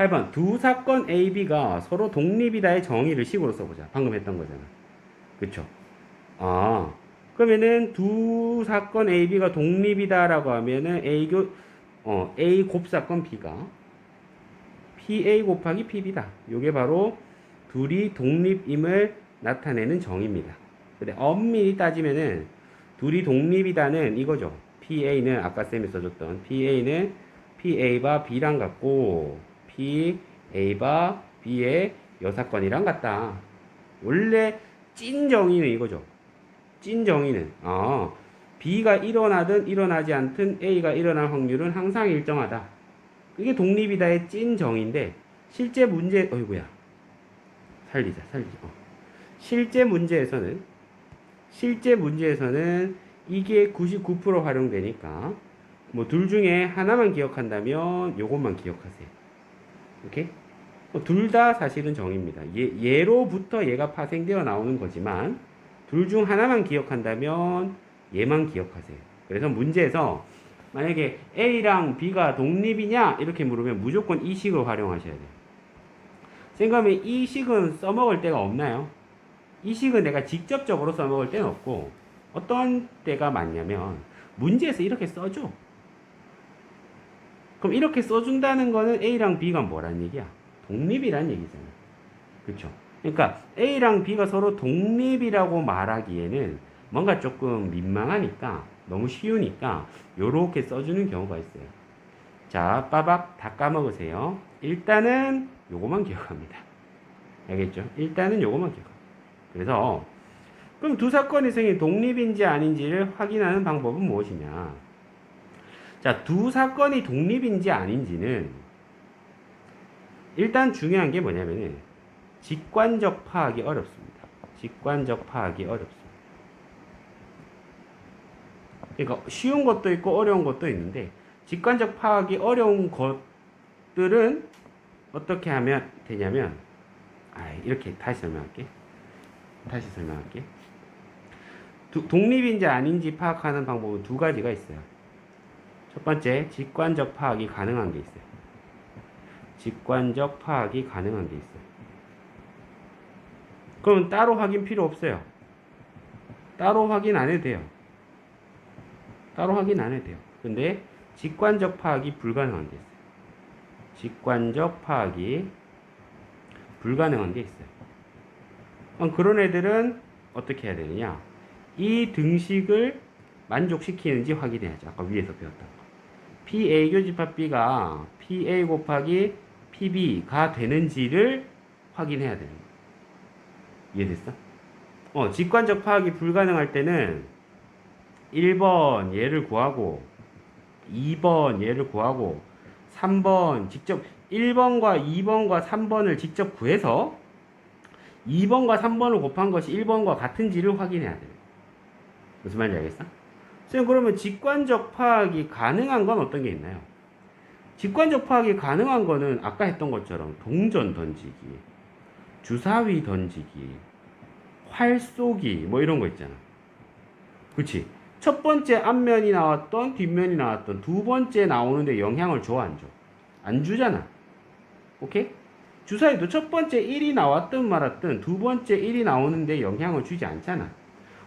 8번 두 사건 A, B가 서로 독립이다의 정의를 식으로 써보자. 방금 했던 거잖아. 그쵸? 아, 그러면은 두 사건 A, B가 독립이다라고 하면은 A 곱사건 B가 PA 곱하기 PB다. 요게 바로 둘이 독립임을 나타내는 정의입니다. 근데 엄밀히 따지면은 둘이 독립이다는 이거죠. PA는 아까 쌤이 써줬던 PA는 PA바 B랑 같고 PA바 B의 여사건이랑 같다. 원래 찐 정의는 이거죠. 찐 정의는 B가 일어나든 일어나지 않든 A가 일어날 확률은 항상 일정하다. 그게 독립이다의 찐 정의인데 실제 문제 어이구야 살리자. 실제 문제에서는 이게 99% 활용되니까 뭐 둘 중에 하나만 기억한다면 요것만 기억하세요. 오케이? 둘 다 사실은 정의입니다. 얘로부터 얘가 파생되어 나오는 거지만 둘 중 하나만 기억한다면 얘만 기억하세요. 그래서 문제에서 만약에 A랑 B가 독립이냐 이렇게 물으면 무조건 이 식을 활용하셔야 돼요. 생각하면 이 식은 써먹을 때가 없나요? 이 식은 내가 직접적으로 써먹을 때는 없고 어떤 때가 많냐면 문제에서 이렇게 써줘. 그럼 이렇게 써준다는 거는 A랑 B가 뭐란 얘기야? 독립이란 얘기잖아. 그쵸? 그러니까 A랑 B가 서로 독립이라고 말하기에는 뭔가 조금 민망하니까 너무 쉬우니까 요렇게 써주는 경우가 있어요. 자, 빠박 다 까먹으세요. 일단은 요거만 기억합니다. 알겠죠? 일단은 요거만 기억합니다. 그래서 그럼 두 사건의 생이 독립인지 아닌지를 확인하는 방법은 무엇이냐? 자, 두 사건이 독립인지 아닌지는 일단 중요한 게 뭐냐면은 직관적 파악이 어렵습니다. 직관적 파악이 어렵습니다. 그러니까 쉬운 것도 있고 어려운 것도 있는데 직관적 파악이 어려운 것들은 어떻게 하면 되냐면 이렇게 다시 설명할게. 독립인지 아닌지 파악하는 방법은 두 가지가 있어요. 첫 번째, 직관적 파악이 가능한 게 있어요. 직관적 파악이 가능한 게 있어요. 그럼 따로 확인 필요 없어요. 따로 확인 안 해도 돼요. 근데 직관적 파악이 불가능한 게 있어요. 직관적 파악이 불가능한 게 있어요. 그럼 그런 애들은 어떻게 해야 되느냐? 이 등식을 만족시키는지 확인해야죠. 아까 위에서 배웠던 거. PA 교집합 B가 PA 곱하기 PB가 되는지를 확인해야 되는 거예요. 이해됐어? 직관적 파악이 불가능할 때는 1번 얘를 구하고 2번 얘를 구하고 3번 직접 1번과 2번과 3번을 직접 구해서 2번과 3번을 곱한 것이 1번과 같은지를 확인해야 돼요. 무슨 말인지 알겠어? 선생님, 그러면 직관적 파악이 가능한 건 어떤 게 있나요? 직관적 파악이 가능한 거는 아까 했던 것처럼 동전 던지기, 주사위 던지기, 활 쏘기 뭐 이런 거 있잖아. 그치? 첫 번째 앞면이 나왔던 뒷면이 나왔던 두 번째 나오는데 영향을 줘, 안 줘? 안 주잖아. 오케이? 주사위도 첫 번째 1이 나왔든 말았든 두 번째 1이 나오는데 영향을 주지 않잖아.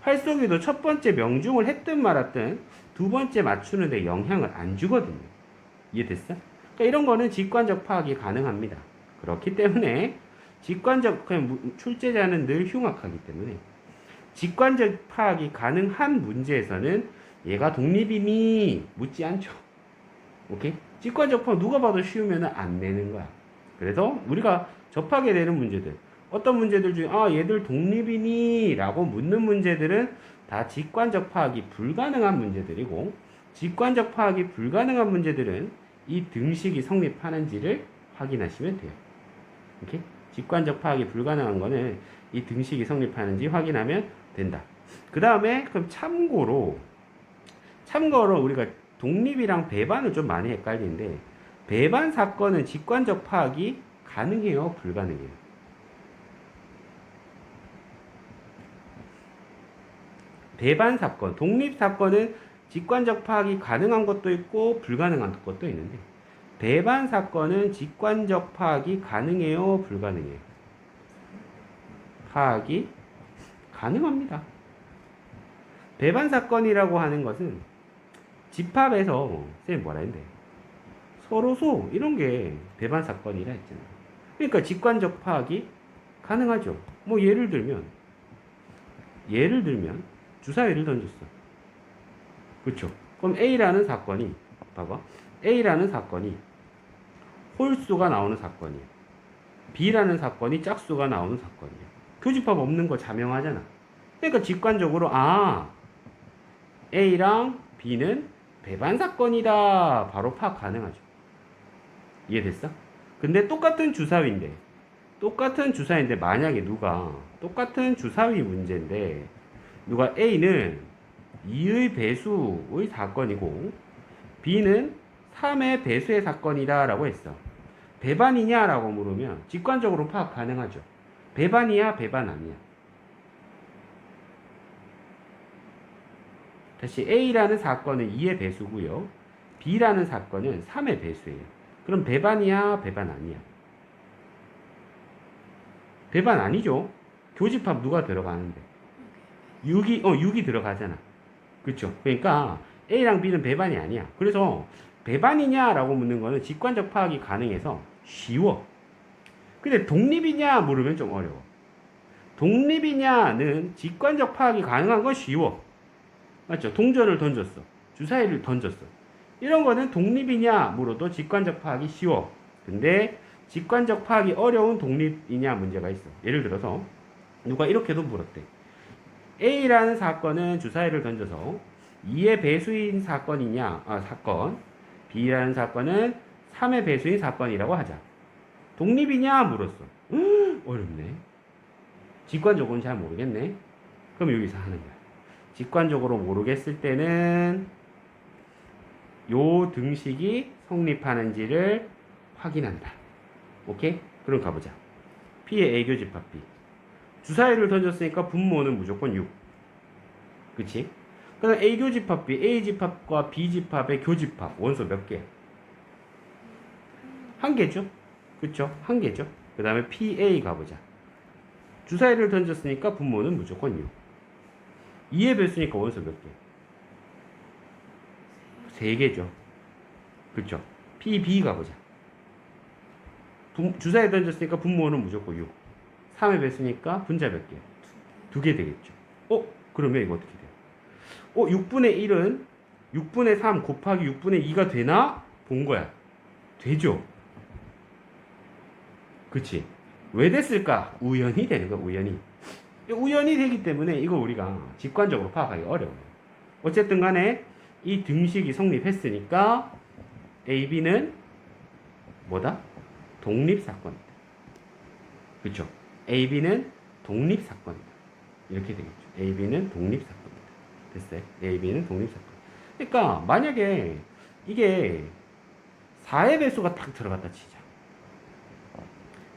활쏘기도 첫 번째 명중을 했든 말았든 두 번째 맞추는데 영향을 안 주거든요. 이해됐어? 그러니까 이런 거는 직관적 파악이 가능합니다. 그렇기 때문에 그냥 출제자는 늘 흉악하기 때문에 직관적 파악이 가능한 문제에서는 얘가 독립이니 묻지 않죠. 오케이? 직관적 파악 누가 봐도 쉬우면 안 내는 거야. 그래서 우리가 접하게 되는 문제들, 어떤 문제들 중에 얘들 독립이니? 라고 묻는 문제들은 다 직관적 파악이 불가능한 문제들이고, 직관적 파악이 불가능한 문제들은 이 등식이 성립하는지를 확인하시면 돼요. 오케이? 직관적 파악이 불가능한 거는 이 등식이 성립하는지 확인하면 된다. 그 다음에 그럼 참고로 우리가 독립이랑 배반을 좀 많이 헷갈리는데, 배반 사건은 직관적 파악이 가능해요, 불가능해요? 배반 사건, 독립 사건은 직관적 파악이 가능한 것도 있고 불가능한 것도 있는데, 배반 사건은 직관적 파악이 가능해요, 불가능해요? 파악이 가능합니다. 배반 사건이라고 하는 것은 집합에서 쌤이 뭐라 했는데 서로소 이런 게 배반 사건이라 했잖아. 그러니까 직관적 파악이 가능하죠. 뭐 예를 들면 주사위를 던졌어. 그렇죠? 그럼 A라는 사건이 봐봐. A라는 사건이 홀수가 나오는 사건이야. B라는 사건이 짝수가 나오는 사건이야. 교집합 없는 거 자명하잖아. 그러니까 직관적으로 A랑 B는 배반 사건이다. 바로 파악 가능하죠. 이해됐어? 근데 똑같은 주사위인데 만약에 누가 똑같은 주사위 문제인데 누가 A는 2의 배수의 사건이고 B는 3의 배수의 사건이다 라고 했어. 배반이냐 라고 물으면 직관적으로 파악 가능하죠. 배반이야 배반 아니야. 다시 A라는 사건은 2의 배수고요. B라는 사건은 3의 배수예요. 그럼 배반이야 배반 아니야. 배반 아니죠. 교집합 누가 들어가는데 6이 들어가잖아. 그쵸? 그러니까 A랑 B는 배반이 아니야. 그래서 배반이냐 라고 묻는 거는 직관적 파악이 가능해서 쉬워. 근데 독립이냐 물으면 좀 어려워. 독립이냐는 직관적 파악이 가능한 건 쉬워. 맞죠? 동전을 던졌어. 주사위를 던졌어. 이런 거는 독립이냐 물어도 직관적 파악이 쉬워. 근데 직관적 파악이 어려운 독립이냐 문제가 있어. 예를 들어서 누가 이렇게도 물었대. A라는 사건은 주사위를 던져서 2의 배수인 사건이냐 사건. B라는 사건은 3의 배수인 사건이라고 하자. 독립이냐 물었어. 어렵네. 직관적으로는 잘 모르겠네. 그럼 여기서 하는 거야. 직관적으로 모르겠을 때는 요 등식이 성립하는지를 확인한다. 오케이? 그럼 가보자. P의 A 교집합 B. 주사위를 던졌으니까 분모는 무조건 6. 그치? 그럼 A 교집합 B, A 집합과 B 집합의 교집합 원소 몇 개? 한 개죠? 그쵸? 한 개죠? 그 다음에 PA 가보자. 주사위를 던졌으니까 분모는 무조건 6. 2의 배수니까 원소 몇 개? 3개죠. 그쵸? PB 가보자. 주사위 던졌으니까 분모는 무조건 6. 3의 배수니까 분자 몇 개? 2개 되겠죠. 그러면 이거 어떻게 돼요? 6분의 1은 6분의 3 곱하기 6분의 2가 되나? 본 거야. 되죠. 그치? 왜 됐을까? 우연히 되는 거야, 우연히. 우연히 되기 때문에 이거 우리가 직관적으로 파악하기 어려워요. 어쨌든 간에 이 등식이 성립했으니까 AB는 뭐다? 독립사건이다. 그쵸? AB는 독립사건이다. 이렇게 되겠죠. AB는 독립사건이다. 됐어요? AB는 독립사건. 그러니까 만약에 이게 4의 배수가 딱 들어갔다 치자.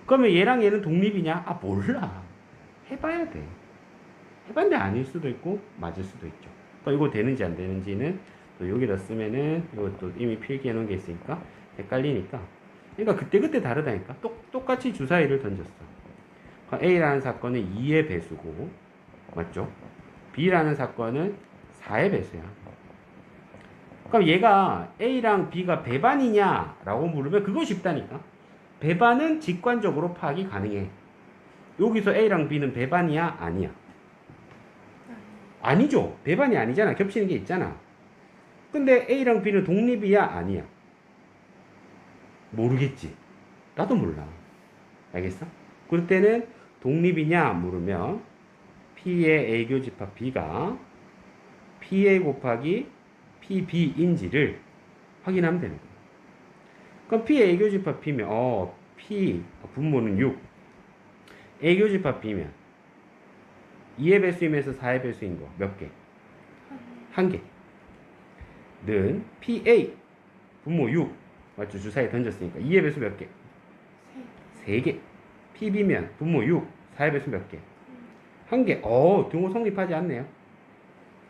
그러면 얘랑 얘는 독립이냐? 몰라. 해봐야 돼. 해봤는데 아닐 수도 있고 맞을 수도 있죠. 또 이거 되는지 안 되는지는 또 여기다 쓰면은 이것도 이미 필기해 놓은 게 있으니까 헷갈리니까. 그러니까 그때그때 다르다니까. 똑같이 주사위를 던졌어. A라는 사건은 2의 배수고 맞죠? B라는 사건은 4의 배수야. 그럼 얘가 A랑 B가 배반이냐 라고 물으면 그거 쉽다니까. 배반은 직관적으로 파악이 가능해. 여기서 A랑 B는 배반이야? 아니야? 아니죠. 배반이 아니잖아. 겹치는 게 있잖아. 근데 A랑 B는 독립이야? 아니야? 모르겠지. 나도 몰라. 알겠어? 그럴 때는 독립이냐 물으면 P의 A 교집합 B가 PA 곱하기 PB인지를 확인하면 되는 거야. 그럼 P의 A 교집합 B면 P 분모는 6. A 교집합 B면 2의 배수이면서 4의 배수인 거 몇 개? 한 개. 는 PA 분모 6 맞죠? 주사위 던졌으니까 2의 배수 몇 개? 3개. PB면 분모 6 4의 배수 몇 개? 한 개. 등호 성립하지 않네요.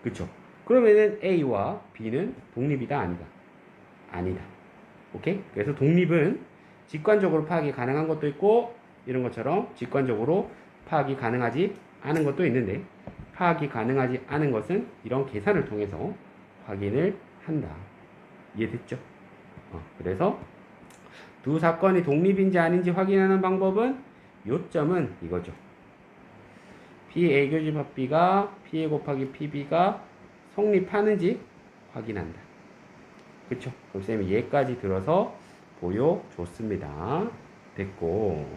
그쵸? 그러면은 A와 B는 독립이다 아니다? 아니다. 오케이? 그래서 독립은 직관적으로 파악이 가능한 것도 있고 이런 것처럼 직관적으로 파악이 가능하지 않은 것도 있는데 파악이 가능하지 않은 것은 이런 계산을 통해서 확인을 한다. 이해됐죠? 그래서 두 사건이 독립인지 아닌지 확인하는 방법은 요점은 이거죠. 비애교집 합비가 PA 곱하기 PB가 성립하는지 확인한다. 그쵸? 그럼 쌤이 얘까지 들어서 보여줬습니다. 됐고